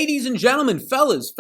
Ladies and gentlemen, fellas,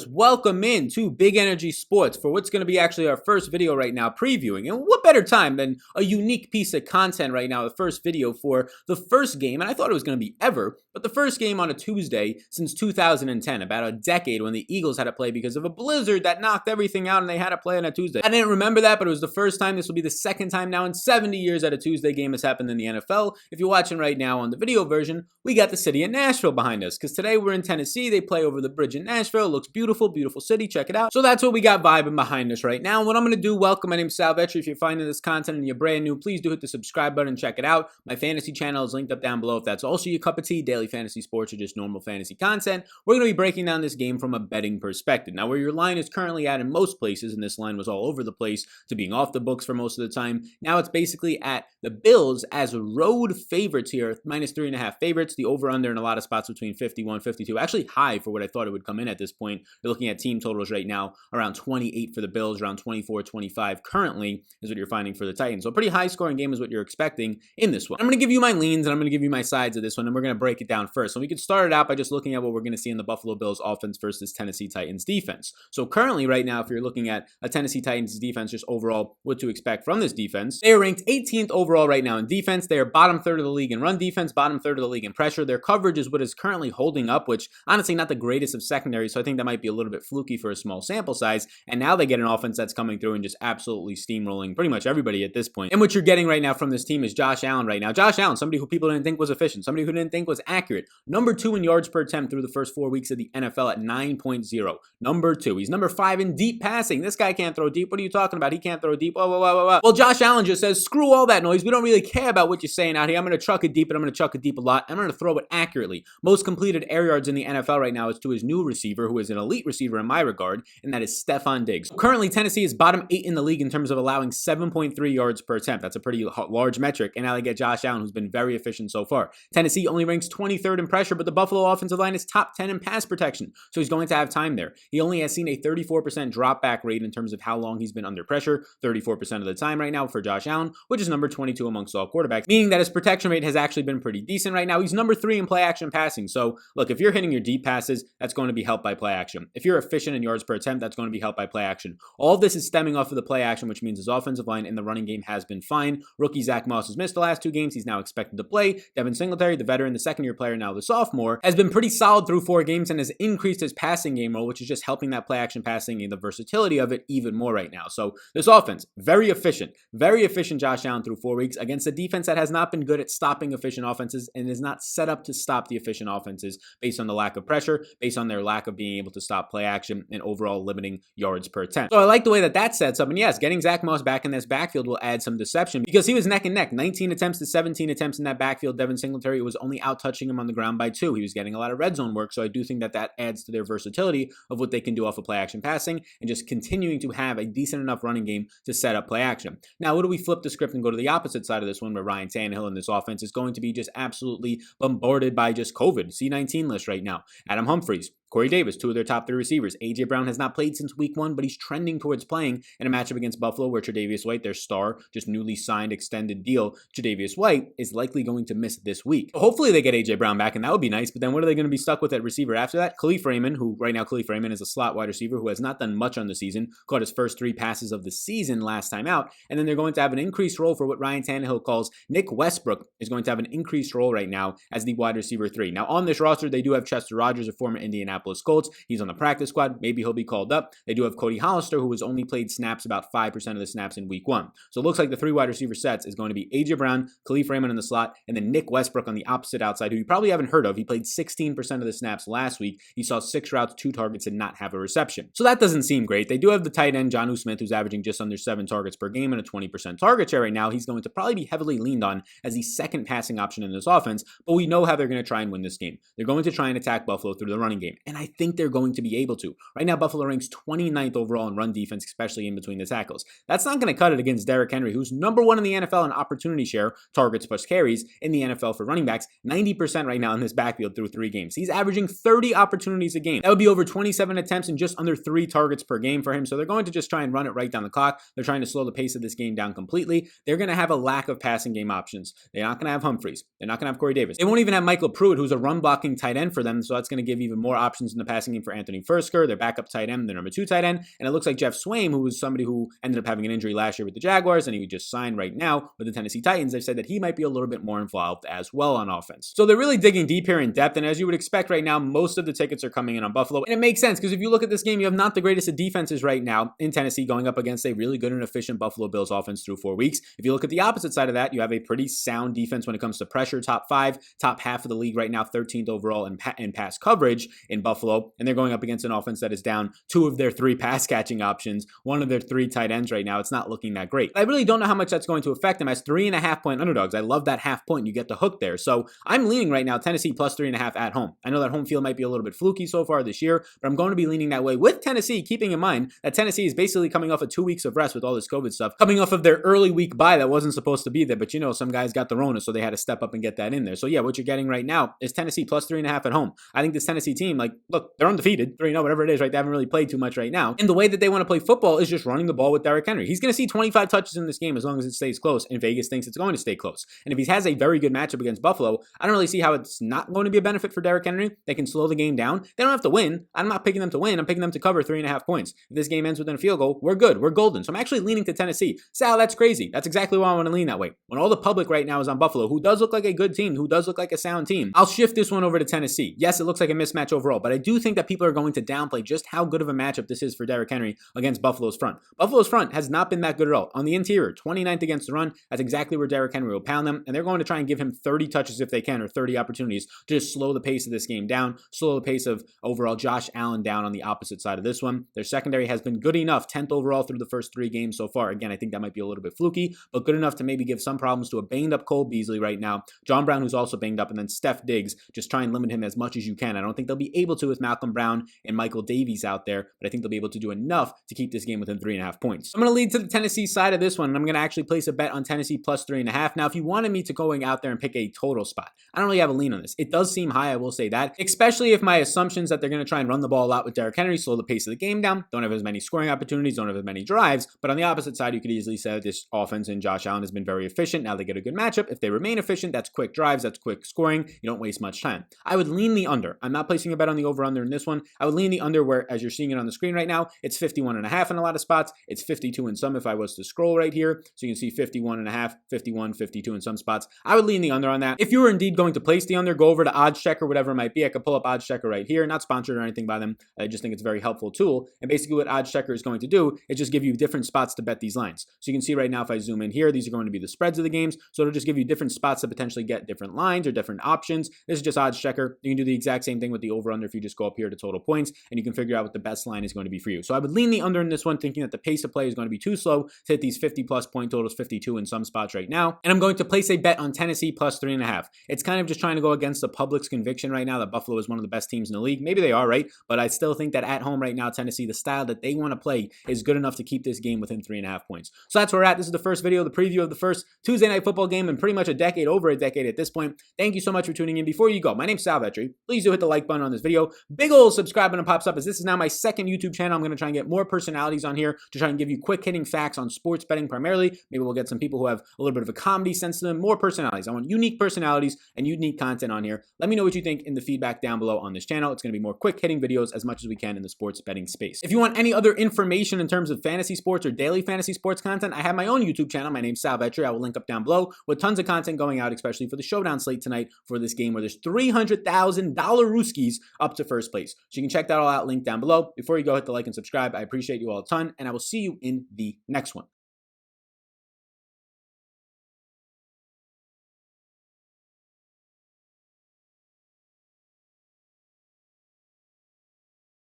welcome in to Big Energy Sports for what's going to be actually our first video right now previewing. And what better time than a unique piece of content right now, the first video for the first game, and I thought it was going to be ever, but the first game on a Tuesday since 2010, about a decade when the Eagles had to play because of a blizzard that knocked everything out and they had to play on a Tuesday. I didn't remember that, but it was the first time. This will be the second time now in 70 years that a Tuesday game has happened in the NFL. If you're watching right now on the video version, we got the city of Nashville behind us because today we're in Tennessee. They play over the bridge in Nashville. It looks beautiful, beautiful city. Check it out. So that's what we got vibing behind us right now. What I'm going to do, welcome. My name's Sal Vetri. If you're finding this content and you're brand new, please do hit the subscribe button and check it out. My fantasy channel is linked up down below if that's also your cup of tea, daily fantasy sports or just normal fantasy content. We're going to be breaking down this game from a betting perspective. Now, where your line is currently at in most places, and this line was all over the place to being off the books for most of the time, now it's basically at the Bills as road favorites here, -3.5 favorites. The over-under in a lot of spots between 51, 52, actually high for what I thought it would come in at this point. You're looking at team totals right now around 28 for the Bills, around 24, 25 currently is what you're finding for the Titans. So a pretty high scoring game is what you're expecting in this one. I'm going to give you my leans and I'm going to give you my sides of this one, and we're going to break it down first. So we could start it out by just looking at what we're going to see in the Buffalo Bills offense versus Tennessee Titans defense. So currently right now, if you're looking at a Tennessee Titans defense, just overall what to expect from this defense, they are ranked 18th overall right now in defense. They are bottom third of the league in run defense, bottom third of the league in pressure. Their coverage is what is currently holding up, which honestly not the greatest of secondary, so I think that might be a little bit fluky for a small sample size. And now they get an offense that's coming through and just absolutely steamrolling pretty much everybody at this point. And what you're getting right now from this team is Josh Allen right now. Josh Allen, somebody who people didn't think was efficient, somebody who didn't think was accurate. Number 2 in yards per attempt through the first 4 weeks of the NFL at 9.0. Number 2. He's number 5 in deep passing. This guy can't throw deep. What are you talking about? He can't throw deep. Well, Josh Allen just says, screw all that noise. We don't really care about what you're saying out here. I'm going to chuck it deep, and I'm going to chuck it deep a lot. I'm going to throw it accurately. Most completed air yards in the NFL right now is to his new receiver, who is an elite receiver in my regard, and that is Stephon Diggs. Currently, Tennessee is bottom 8 in the league in terms of allowing 7.3 yards per attempt. That's a pretty large metric, and now they get Josh Allen, who's been very efficient so far. Tennessee only ranks 23rd in pressure, but the Buffalo offensive line is top 10 in pass protection, so he's going to have time there. He only has seen a 34% drop back rate in terms of how long he's been under pressure, 34% of the time right now for Josh Allen, which is number 22 amongst all quarterbacks, meaning that his protection rate has actually been pretty decent right now. He's number 3 in play action passing, so look, if you're hitting your deep passes, that's going to be helped by play action. If you're efficient in yards per attempt, that's going to be helped by play action. All of this is stemming off of the play action, which means his offensive line in the running game has been fine. Rookie Zach Moss has missed the last 2 games. He's now expected to play. Devin Singletary, the veteran, the second-year player, now the sophomore, has been pretty solid through 4 games and has increased his passing game role, which is just helping that play action passing and the versatility of it even more right now. So this offense, very efficient Josh Allen through 4 weeks against a defense that has not been good at stopping efficient offenses and is not set up to stop the efficient offenses based on the lack of pressure, based on their lack of being able to stop play action and overall limiting yards per attempt. So I like the way that sets up. And yes, getting Zach Moss back in this backfield will add some deception because he was neck and neck, 19 attempts to 17 attempts in that backfield. Devin Singletary was only out touching him on the ground by 2. He was getting a lot of red zone work. So I do think that adds to their versatility of what they can do off of play action passing and just continuing to have a decent enough running game to set up play action. Now, what do we flip the script and go to the opposite side of this one where Ryan Tannehill and this offense is going to be just absolutely bombarded by just COVID, C-19 list right now. Adam Humphries, Corey Davis, 2 of their top 3 receivers. A.J. Brown has not played since week 1, but he's trending towards playing in a matchup against Buffalo where Tre'Davious White, their star, just newly signed extended deal, Tre'Davious White, is likely going to miss this week. So hopefully they get A.J. Brown back, and that would be nice, but then what are they going to be stuck with at receiver after that? Khalif Raymond, who right now Khalif Raymond is a slot wide receiver who has not done much on the season, caught his first 3 passes of the season last time out, and then they're going to have an increased role for what Ryan Tannehill calls Nick Westbrook is going to have an increased role right now as the wide receiver 3. Now on this roster, they do have Chester Rogers, a former Indianapolis Colts. He's on the practice squad. Maybe he'll be called up. They do have Cody Hollister, who has only played snaps about 5% of the snaps in week 1. So it looks like the 3 wide receiver sets is going to be A.J. Brown, Khalif Raymond in the slot, and then Nick Westbrook on the opposite outside, who you probably haven't heard of. He played 16% of the snaps last week. He saw 6 routes, 2 targets, and not have a reception. So that doesn't seem great. They do have the tight end, Jonnu Smith, who's averaging just under 7 targets per game and a 20% target share right now. He's going to probably be heavily leaned on as the second passing option in this offense, but we know how they're going to try and win this game. They're going to try and attack Buffalo through the running game. and I think they're going to be able to. Right now, Buffalo ranks 29th overall in run defense, especially in between the tackles. That's not going to cut it against Derrick Henry, who's number one in the NFL in opportunity share, targets plus carries in the NFL for running backs, 90% right now in this backfield through 3 games. He's averaging 30 opportunities a game. That would be over 27 attempts and just under 3 targets per game for him. So they're going to just try and run it right down the clock. They're trying to slow the pace of this game down completely. They're going to have a lack of passing game options. They're not going to have Humphreys. They're not going to have Corey Davis. They won't even have Michael Pruitt, who's a run blocking tight end for them. So that's going to give even more options in the passing game for Anthony Fursker, their backup tight end, their number 2 tight end. And it looks like Jeff Swaim, who was somebody who ended up having an injury last year with the Jaguars, and he just signed right now with the Tennessee Titans. They've said that he might be a little bit more involved as well on offense. So they're really digging deep here in depth. And as you would expect right now, most of the tickets are coming in on Buffalo. And it makes sense because if you look at this game, you have not the greatest of defenses right now in Tennessee going up against a really good and efficient Buffalo Bills offense through 4 weeks. If you look at the opposite side of that, you have a pretty sound defense when it comes to pressure, top 5, top half of the league right now, 13th overall in pass coverage in Buffalo. And they're going up against an offense that is down 2 of their 3 pass catching options, 1 of their 3 tight ends right now. It's not looking that great. I really don't know how much that's going to affect them as 3.5-point underdogs. I love that half point. You get the hook there. So I'm leaning right now Tennessee plus 3.5 at home. I know that home field might be a little bit fluky so far this year, but I'm going to be leaning that way with Tennessee, keeping in mind that Tennessee is basically coming off of 2 weeks of rest with all this COVID stuff, coming off of their early week bye that wasn't supposed to be there, but some guys got the Rona, so they had to step up and get that in there. So yeah, what you're getting right now is Tennessee plus 3.5 at home. I think this Tennessee team, look, they're undefeated, 3-0, whatever it is, right? They haven't really played too much right now. And the way that they want to play football is just running the ball with Derrick Henry. He's going to see 25 touches in this game as long as it stays close, and Vegas thinks it's going to stay close. And if he has a very good matchup against Buffalo, I don't really see how it's not going to be a benefit for Derrick Henry. They can slow the game down. They don't have to win. I'm not picking them to win. I'm picking them to cover 3.5 points. If this game ends within a field goal, we're good. We're golden. So I'm actually leaning to Tennessee. Sal, that's crazy. That's exactly why I want to lean that way. When all the public right now is on Buffalo, who does look like a good team, who does look like a sound team, I'll shift this one over to Tennessee. Yes, it looks like a mismatch overall, but I do think that people are going to downplay just how good of a matchup this is for Derrick Henry against Buffalo's front. Buffalo's front has not been that good at all. On the interior, 29th against the run. That's exactly where Derrick Henry will pound them, and they're going to try and give him 30 touches if they can, or 30 opportunities to just slow the pace of this game down, slow the pace of overall Josh Allen down on the opposite side of this one. Their secondary has been good enough, 10th overall through the first 3 games so far. Again, I think that might be a little bit fluky, but good enough to maybe give some problems to a banged up Cole Beasley right now, John Brown, who's also banged up, and then Steph Diggs. Just try and limit him as much as you can. I don't think they'll be able to with Malcolm Brown and Michael Davies out there, but I think they'll be able to do enough to keep this game within 3.5 points. I'm going to lead to the Tennessee side of this one, and I'm going to actually place a bet on Tennessee plus 3.5. Now, if you wanted me to going out there and pick a total spot, I don't really have a lean on this. It does seem high, I will say that, especially if my assumptions that they're going to try and run the ball a lot with Derrick Henry, slow the pace of the game down, don't have as many scoring opportunities, don't have as many drives. But on the opposite side, you could easily say that this offense and Josh Allen has been very efficient. Now they get a good matchup. If they remain efficient, that's quick drives, that's quick scoring. You don't waste much time. I would lean the under. I'm not placing a bet on the over-under in this one. I would lean the under where, as you're seeing it on the screen right now, it's 51.5 in a lot of spots. It's 52 in some if I was to scroll right here. So you can see 51.5, 51, 52 in some spots. I would lean the under on that. If you were indeed going to place the under, go over to Odds Checker, whatever it might be. I could pull up Odds Checker right here. Not sponsored or anything by them. I just think it's a very helpful tool. And basically what Odds Checker is going to do is just give you different spots to bet these lines. So you can see right now if I zoom in here, these are going to be the spreads of the games. So it'll just give you different spots to potentially get different lines or different options. This is just Odds Checker. You can do the exact same thing with the over-under if you just go up here to total points, and you can figure out what the best line is going to be for you. So I would lean the under in this one, thinking that the pace of play is going to be too slow to hit these 50-plus point totals, 52 in some spots right now. And I'm going to place a bet on Tennessee plus 3.5. It's kind of just trying to go against the public's conviction right now that Buffalo is one of the best teams in the league. Maybe they are, right? But I still think that at home right now, Tennessee, the style that they want to play is good enough to keep this game within 3.5 points. So that's where we're at. This is the first video, the preview of the first Tuesday night football game in pretty much over a decade at this point. Thank you so much for tuning in. Before you go, my name's Sal Vetri. Please do hit the like button on this video. Big old subscribe button pops up as this is now my second YouTube channel. I'm going to try and get more personalities on here to try and give you quick hitting facts on sports betting primarily. Maybe we'll get some people who have a little bit of a comedy sense to them, more personalities. I want unique personalities and unique content on here. Let me know what you think in the feedback down below on this channel. It's going to be more quick hitting videos as much as we can in the sports betting space. If you want any other information in terms of fantasy sports or daily fantasy sports content, I have my own YouTube channel. My name's Sal Vetri. I will link up down below with tons of content going out, especially for the showdown slate tonight for this game where there's $300,000 Rooskies up to first place. So you can check that all out, link down below. Before you go, hit the like and subscribe. I appreciate you all a ton, and I will see you in the next one.